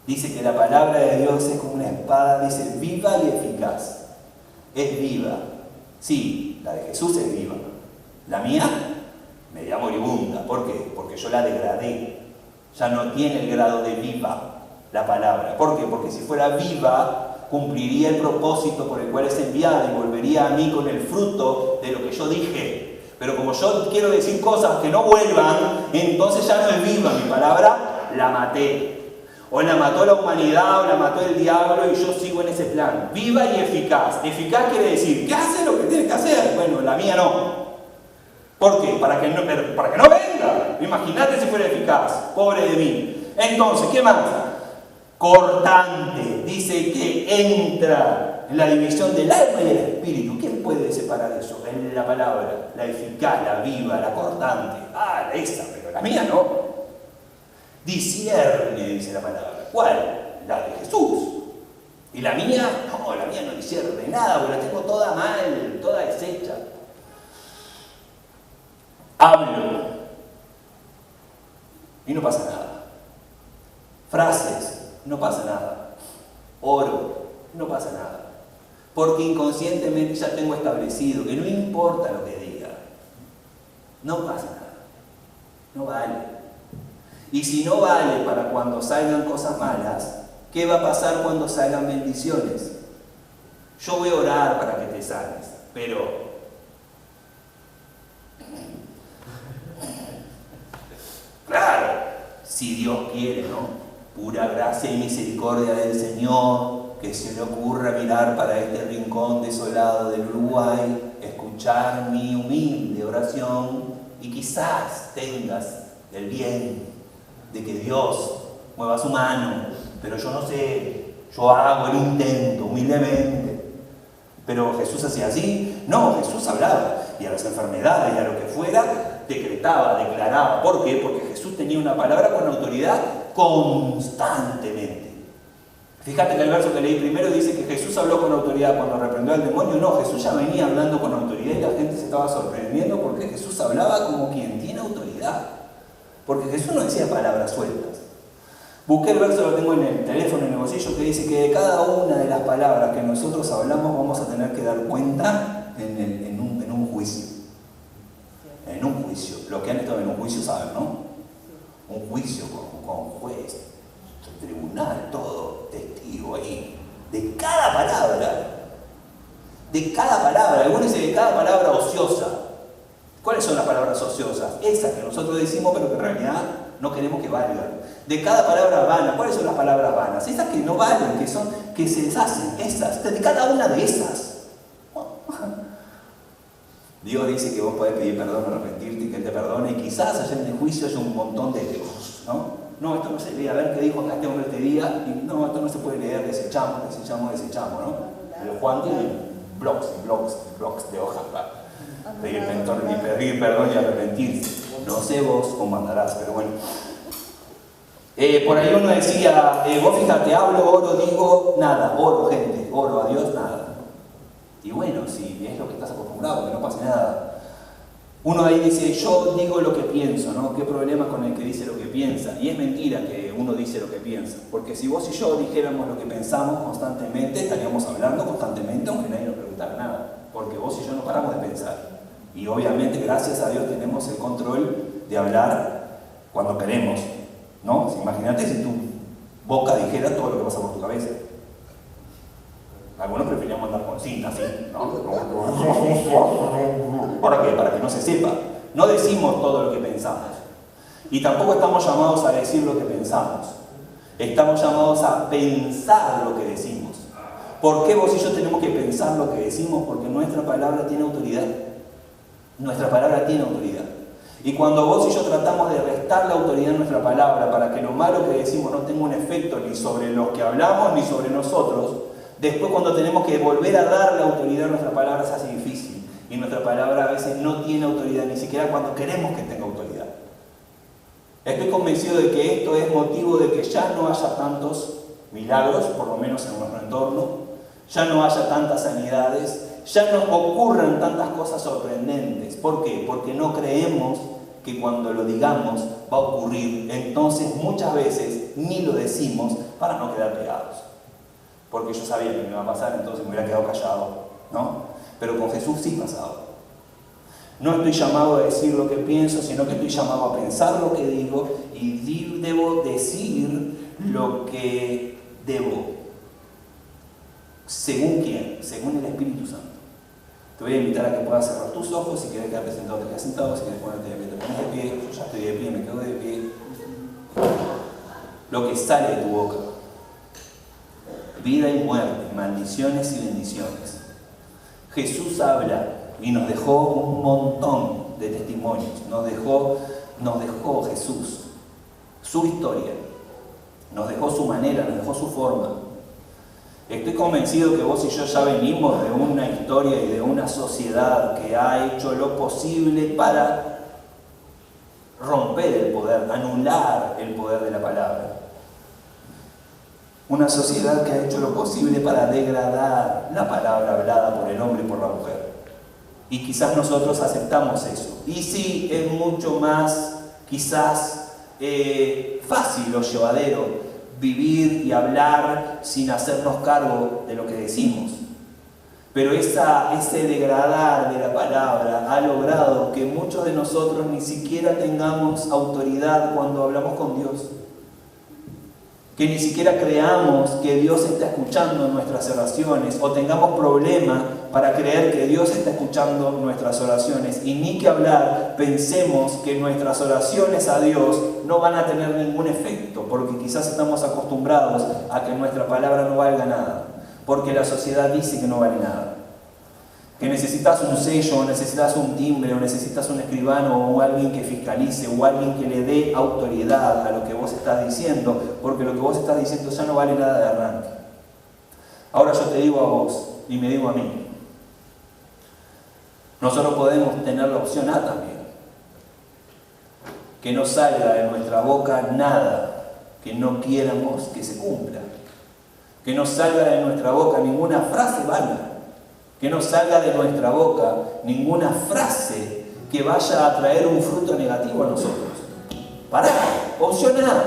Dice que la palabra de Dios es como una espada, dice viva y eficaz. Es viva. Sí, la de Jesús es viva. La mía, media moribunda. ¿Por qué? Porque yo la degradé. Ya no tiene el grado de viva la palabra. ¿Por qué? Porque si fuera viva, cumpliría el propósito por el cual es enviada y volvería a mí con el fruto de lo que yo dije. Pero como yo quiero decir cosas que no vuelvan, entonces ya no es viva mi palabra, la maté. O la mató la humanidad, o la mató el diablo, y yo sigo en ese plan. Viva y eficaz. Eficaz quiere decir, ¿qué hace lo que tiene que hacer? Bueno, la mía no. ¿Por qué? Para que no venga. Imagínate si fuera eficaz. Pobre de mí. Entonces, ¿qué más? Cortante. Dice que entra en la división del alma y del espíritu. ¿Quién puede separar eso? En la palabra, la eficaz, la viva, la cortante. Ah, esa, pero la mía no. Discierne, dice la palabra. ¿Cuál? La de Jesús. Y la mía, no, la mía no discierne nada, porque la tengo toda mal, toda deshecha. Hablo y no pasa nada. Frases, no pasa nada. Oro, no pasa nada. Porque inconscientemente ya tengo establecido que no importa lo que diga. No pasa nada. No vale. Y si no vale para cuando salgan cosas malas, ¿qué va a pasar cuando salgan bendiciones? Yo voy a orar para que te sanes, pero claro, si Dios quiere, ¿no? Pura gracia y misericordia del Señor, que se le ocurra mirar para este rincón desolado del Uruguay, escuchar mi humilde oración y quizás tengas el bien de que Dios mueva su mano, pero yo no sé, yo hago el intento humildemente. Pero Jesús hacía así, no, Jesús hablaba y a las enfermedades y a lo que fuera decretaba, declaraba. ¿Por qué? Porque Jesús tenía una palabra con autoridad constantemente. Fíjate que el verso que leí primero dice que Jesús habló con autoridad cuando reprendió al demonio. No, Jesús ya venía hablando con autoridad y la gente se estaba sorprendiendo porque Jesús hablaba como quien tiene autoridad. Porque Jesús no decía palabras sueltas. Busqué el verso, lo tengo en el teléfono, en el bolsillo, que dice que de cada una de las palabras que nosotros hablamos vamos a tener que dar cuenta en un juicio. En un juicio. Los que han estado en un juicio saben, ¿no? Un juicio con juez, tribunal, todo, testigo ahí. De cada palabra. De cada palabra. Algunos dicen de cada palabra ociosa. ¿Cuáles son las palabras ociosas? Esas que nosotros decimos, pero que en realidad no queremos que valgan. De cada palabra vana. ¿Cuáles son las palabras vanas? Esas que no valen, que se deshacen. Esas. De cada una de esas. Dios dice que vos podés pedir perdón, arrepentirte y que Él te perdone. Y quizás allá en el juicio haya un montón de Dios, ¿no? No, esto no se lee. A ver qué dijo acá este hombre este día. Y no, esto no se puede leer. Desechamos, ¿no? El Juan tiene blogs de hojas para pedir perdón y arrepentirse. No sé vos cómo andarás, pero bueno. Por ahí uno decía, vos fíjate, hablo, oro, digo, nada, oro, gente, oro a Dios, nada. Y bueno, si es lo que estás acostumbrado, que no pase nada. Uno ahí dice, yo digo lo que pienso, ¿no? ¿Qué problema con el que dice lo que piensa? Y es mentira que uno dice lo que piensa, porque si vos y yo dijéramos lo que pensamos constantemente, estaríamos hablando constantemente, aunque nadie nos preguntara nada, porque vos y yo no paramos de pensar. Y obviamente, gracias a Dios, tenemos el control de hablar cuando queremos, ¿no? Imagínate si tu boca dijera todo lo que pasa por tu cabeza. Algunos preferíamos andar con cinta, así, ¿no? ¿Para qué? Para que no se sepa. No decimos todo lo que pensamos. Y tampoco estamos llamados a decir lo que pensamos. Estamos llamados a pensar lo que decimos. ¿Por qué vos y yo tenemos que pensar lo que decimos? Porque nuestra palabra tiene autoridad. Nuestra palabra tiene autoridad. Y cuando vos y yo tratamos de restar la autoridad a nuestra palabra para que lo malo que decimos no tenga un efecto ni sobre los que hablamos ni sobre nosotros, después cuando tenemos que volver a dar la autoridad a nuestra palabra se hace difícil. Y nuestra palabra a veces no tiene autoridad, ni siquiera cuando queremos que tenga autoridad. Estoy convencido de que esto es motivo de que ya no haya tantos milagros, por lo menos en nuestro entorno, ya no haya tantas sanidades, ya no ocurran tantas cosas sorprendentes. ¿Por qué? Porque no creemos que cuando lo digamos va a ocurrir. Entonces muchas veces ni lo decimos para no quedar pegados. Porque yo sabía que me iba a pasar, entonces me hubiera quedado callado, ¿no? Pero con Jesús sí pasaba. No estoy llamado a decir lo que pienso, sino que estoy llamado a pensar lo que digo y debo decir lo que debo. ¿Según quién? Según el Espíritu Santo. Te voy a invitar a que puedas cerrar tus ojos. Si quieres quedarte sentado, te quedas sentado. Si quieres ponerte de pie, te pones de pie. Yo ya estoy de pie, me quedo de pie. Lo que sale de tu boca. Vida y muerte, maldiciones y bendiciones. Jesús habla y nos dejó un montón de testimonios. Nos dejó Jesús, su historia. nos dejó su manera, nos dejó su forma. Estoy convencido que vos y yo ya venimos de una historia y de una sociedad que ha hecho lo posible para romper el poder, anular el poder de la palabra. Una sociedad que ha hecho lo posible para degradar la palabra hablada por el hombre y por la mujer. Y quizás nosotros aceptamos eso. Y sí, es mucho más, quizás, fácil o llevadero vivir y hablar sin hacernos cargo de lo que decimos. Pero ese degradar de la palabra ha logrado que muchos de nosotros ni siquiera tengamos autoridad cuando hablamos con Dios. Que ni siquiera creamos que Dios está escuchando nuestras oraciones o tengamos problema para creer que Dios está escuchando nuestras oraciones. Y ni que hablar, pensemos que nuestras oraciones a Dios no van a tener ningún efecto, porque quizás estamos acostumbrados a que nuestra palabra no valga nada, porque la sociedad dice que no vale nada. Que necesitas un sello, o necesitas un timbre, o necesitas un escribano, o alguien que fiscalice, o alguien que le dé autoridad a lo que vos estás diciendo, porque lo que vos estás diciendo ya no vale nada de arranque. Ahora yo te digo a vos, y me digo a mí, nosotros podemos tener la opción A también. Que no salga de nuestra boca nada que no quieramos que se cumpla. Que no salga de nuestra boca ninguna frase vana. Que no salga de nuestra boca ninguna frase que vaya a traer un fruto negativo a nosotros. Pará, opción A,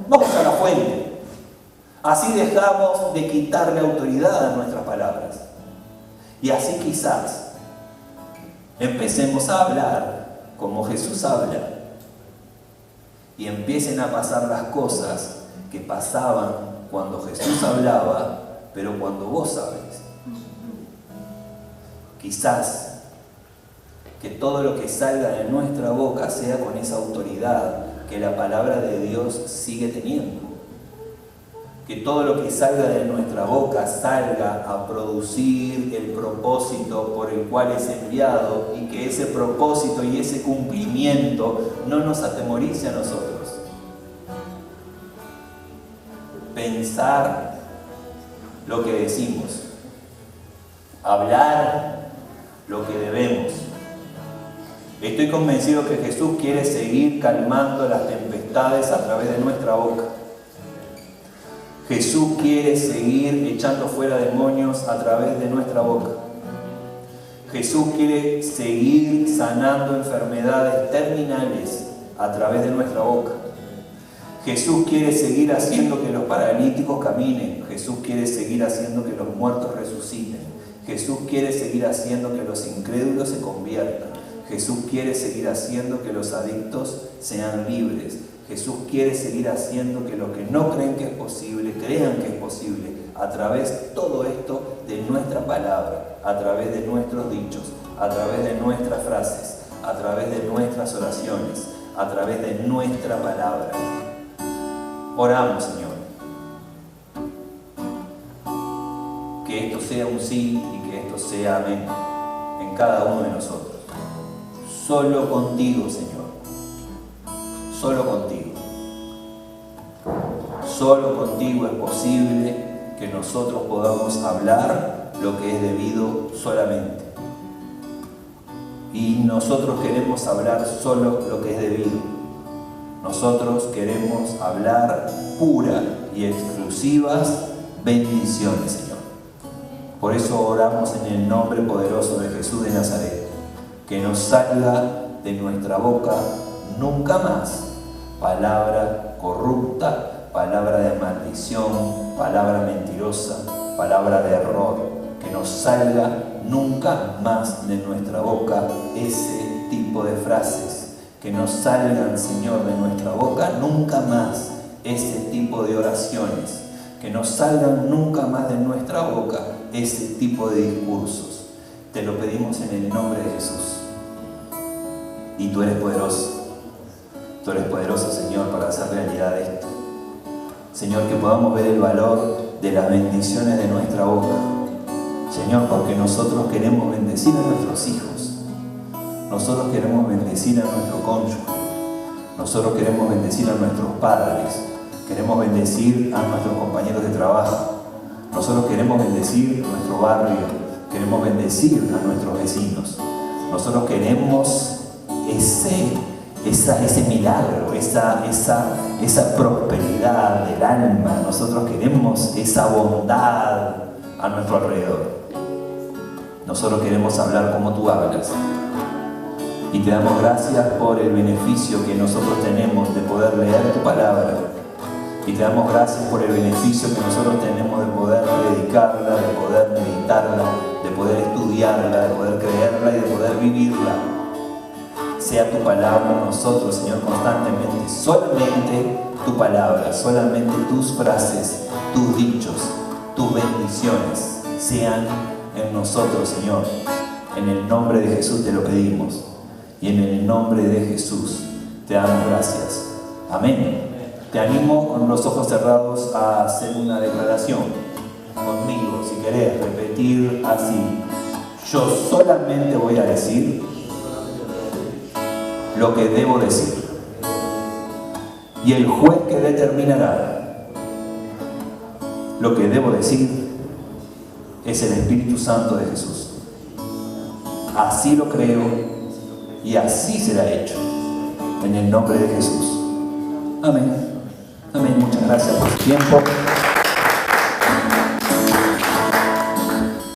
vamos a la fuente. Así dejamos de quitarle autoridad a nuestras palabras. Y así quizás empecemos a hablar como Jesús habla. Y empiecen a pasar las cosas que pasaban cuando Jesús hablaba, pero cuando vos sabés. Quizás que todo lo que salga de nuestra boca sea con esa autoridad que la palabra de Dios sigue teniendo. Que todo lo que salga de nuestra boca salga a producir el propósito por el cual es enviado, y que ese propósito y ese cumplimiento no nos atemorice a nosotros. Pensar lo que decimos, hablar lo que debemos. Estoy convencido que Jesús quiere seguir calmando las tempestades a través de nuestra boca. Jesús quiere seguir echando fuera demonios a través de nuestra boca. Jesús quiere seguir sanando enfermedades terminales a través de nuestra boca. Jesús quiere seguir haciendo que los paralíticos caminen. Jesús quiere seguir haciendo que los muertos resuciten. Jesús quiere seguir haciendo que los incrédulos se conviertan. Jesús quiere seguir haciendo que los adictos sean libres. Jesús quiere seguir haciendo que los que no creen que es posible, crean que es posible, a través de todo esto de nuestra palabra, a través de nuestros dichos, a través de nuestras frases, a través de nuestras oraciones, a través de nuestra palabra. Oramos, Señor. Que esto sea un sí y que esto sea amén en cada uno de nosotros. Solo contigo, Señor. Solo contigo. Solo contigo es posible que nosotros podamos hablar lo que es debido solamente. Y nosotros queremos hablar solo lo que es debido. Nosotros queremos hablar pura y exclusivas bendiciones, Señor. Por eso oramos en el nombre poderoso de Jesús de Nazaret. Que nos salga de nuestra boca nunca más palabra corrupta, palabra de maldición, palabra mentirosa, palabra de error. Que nos salga nunca más de nuestra boca ese tipo de frases. Que nos salgan, Señor, de nuestra boca nunca más ese tipo de oraciones. Que nos salgan nunca más de nuestra boca ese tipo de discursos. Te lo pedimos en el nombre de Jesús. Y tú eres poderoso. Tú eres poderoso, Señor, para hacer realidad esto. Señor, que podamos ver el valor de las bendiciones de nuestra boca. Señor, porque nosotros queremos bendecir a nuestros hijos. Nosotros queremos bendecir a nuestro cónyuge. Nosotros queremos bendecir a nuestros padres. Queremos bendecir a nuestros compañeros de trabajo. Nosotros queremos bendecir nuestro barrio. Queremos bendecir a nuestros vecinos. Nosotros queremos ese milagro, esa prosperidad del alma. Nosotros queremos esa bondad a nuestro alrededor. Nosotros queremos hablar como tú hablas. Y te damos gracias por el beneficio que nosotros tenemos de poder leer tu palabra. Y te damos gracias por el beneficio que nosotros tenemos de poder predicarla, de poder meditarla, de poder estudiarla, de poder creerla y de poder vivirla. Sea tu palabra en nosotros, Señor, constantemente. Solamente tu palabra, solamente tus frases, tus dichos, tus bendiciones sean en nosotros, Señor. En el nombre de Jesús te lo pedimos. Y en el nombre de Jesús te damos gracias. Amén. Te animo con los ojos cerrados a hacer una declaración conmigo. Si querés repetir así: yo solamente voy a decir lo que debo decir. Y el juez que determinará lo que debo decir es el Espíritu Santo de Jesús. Así lo creo y así será hecho. En el nombre de Jesús. Amén. Amén. Muchas gracias por su tiempo.